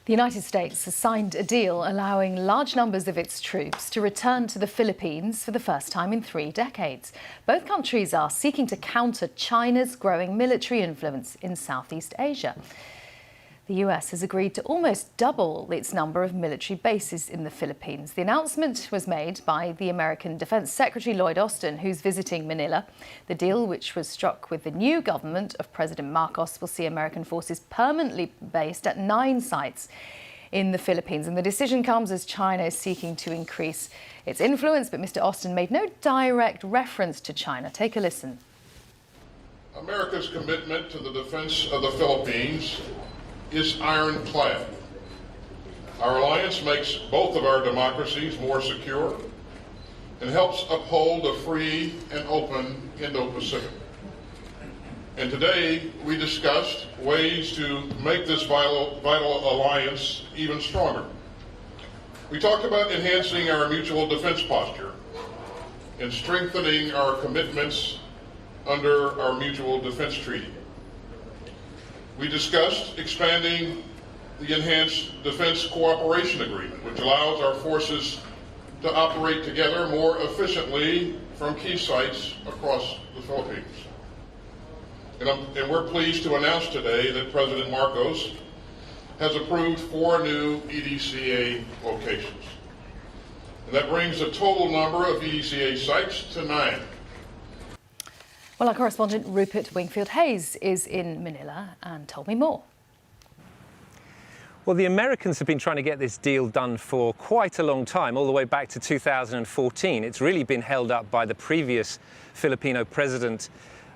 The United States has signed a deal allowing large numbers of its troops to return to the Philippines for the first time in 3 decades. Both countries are seeking to counter China's growing military influence in Southeast Asia. The US has agreed to almost double its number of military bases in the Philippines. The announcement was made by the American Defense Secretary Lloyd Austin, who's visiting Manila. The deal, which was struck with the new government of President Marcos, will see American forces permanently based at 9 sites in the Philippines. And the decision comes as China is seeking to increase its influence. But Mr. Austin made no direct reference to China. Take a listen. America's commitment to the defense of the Philippines is ironclad. Our alliance makes both of our democracies more secure and helps uphold a free and open Indo-Pacific. And today we discussed ways to make this vital alliance even stronger. We talked about enhancing our mutual defense posture and strengthening our commitments under our mutual defense treaty. We discussed expanding the Enhanced Defense Cooperation Agreement, which allows our forces to operate together more efficiently from key sites across the Philippines. And we're pleased to announce today that President Marcos has approved 4 new EDCA locations. And that brings the total number of EDCA sites to 9. Well, our correspondent Rupert Wingfield-Hayes is in Manila and told me more. Well, the Americans have been trying to get this deal done for quite a long time, all the way back to 2014. It's really been held up by the previous Filipino president,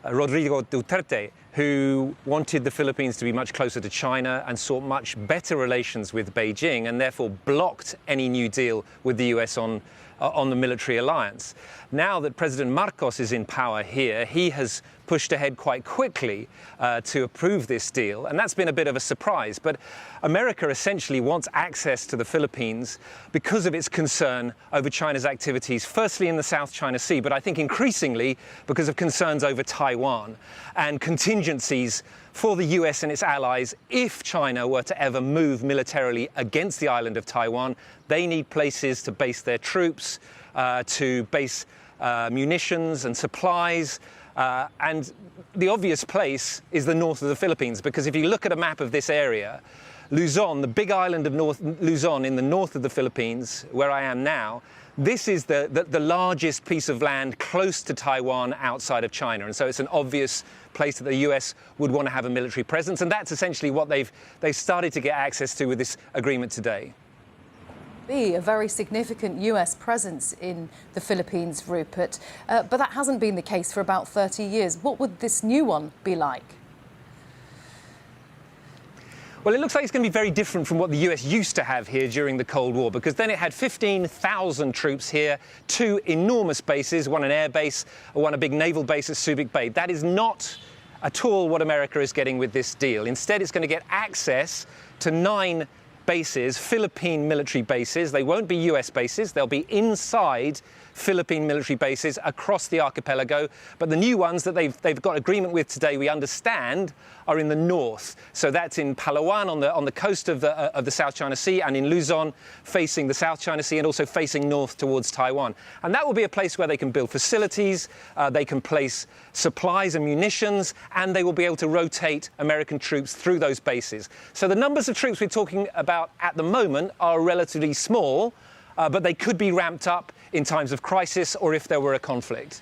Rodrigo Duterte, who wanted the Philippines to be much closer to China and sought much better relations with Beijing, and therefore blocked any new deal with the US on the military alliance. Now that President Marcos is in power here, he has pushed ahead quite quickly to approve this deal, and that's been a bit of a surprise. But America essentially wants access to the Philippines because of its concern over China's activities, firstly in the South China Sea, but I think increasingly because of concerns over Taiwan and contingencies for the US and its allies. If China were to ever move militarily against the island of Taiwan, they need places to base their troops, to base munitions and supplies. And the obvious place is the north of the Philippines, because if you look at a map of this area, Luzon, the big island of Luzon in the north of the Philippines, where I am now, this is the largest piece of land close to Taiwan outside of China. And so it's an obvious place that the US would want to have a military presence. And that's essentially what they've started to get access to with this agreement today. Be a very significant US presence in the Philippines, Rupert, but that hasn't been the case for about 30 years. What would this new one be like? Well, it looks like it's going to be very different from what the US used to have here during the Cold War, because then it had 15,000 troops here, 2 enormous bases, one an air base, one a big naval base at Subic Bay. That is not at all what America is getting with this deal. Instead, it's going to get access to 9 bases, Philippine military bases. They won't be US bases. They'll be inside Philippine military bases across the archipelago. But the new ones that they've got agreement with today, we understand, are in the north. So that's in Palawan on the coast of the South China Sea, and in Luzon facing the South China Sea and also facing north towards Taiwan. And that will be a place where they can build facilities, they can place supplies and munitions, and they will be able to rotate American troops through those bases. So the numbers of troops we're talking about at the moment are relatively small, but they could be ramped up in times of crisis or if there were a conflict.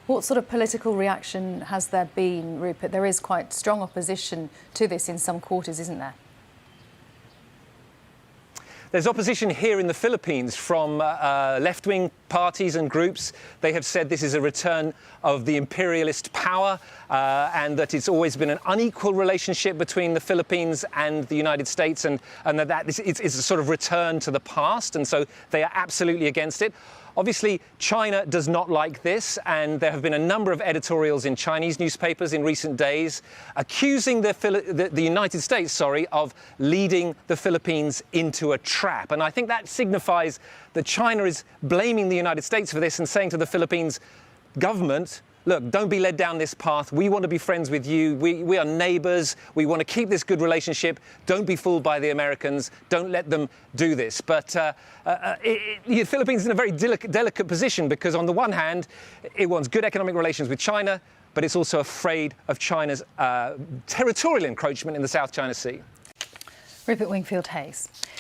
What sort of political reaction has there been, Rupert? There is quite strong opposition to this in some quarters, isn't there? There's opposition here in the Philippines from left-wing parties and groups. They have said this is a return of the imperialist power and that it's always been an unequal relationship between the Philippines and the United States, and that it's a sort of return to the past, and so they are absolutely against it. Obviously, China does not like this, and there have been a number of editorials in Chinese newspapers in recent days accusing the United States, of leading the Philippines into a trap. And I think that signifies that China is blaming the United States for this and saying to the Philippines government, look, don't be led down this path. We want to be friends with you. We are neighbours. We want to keep this good relationship. Don't be fooled by the Americans. Don't let them do this. But the Philippines is in a very delicate position because, on the one hand, it wants good economic relations with China, but it's also afraid of China's territorial encroachment in the South China Sea. Rupert Wingfield-Hayes.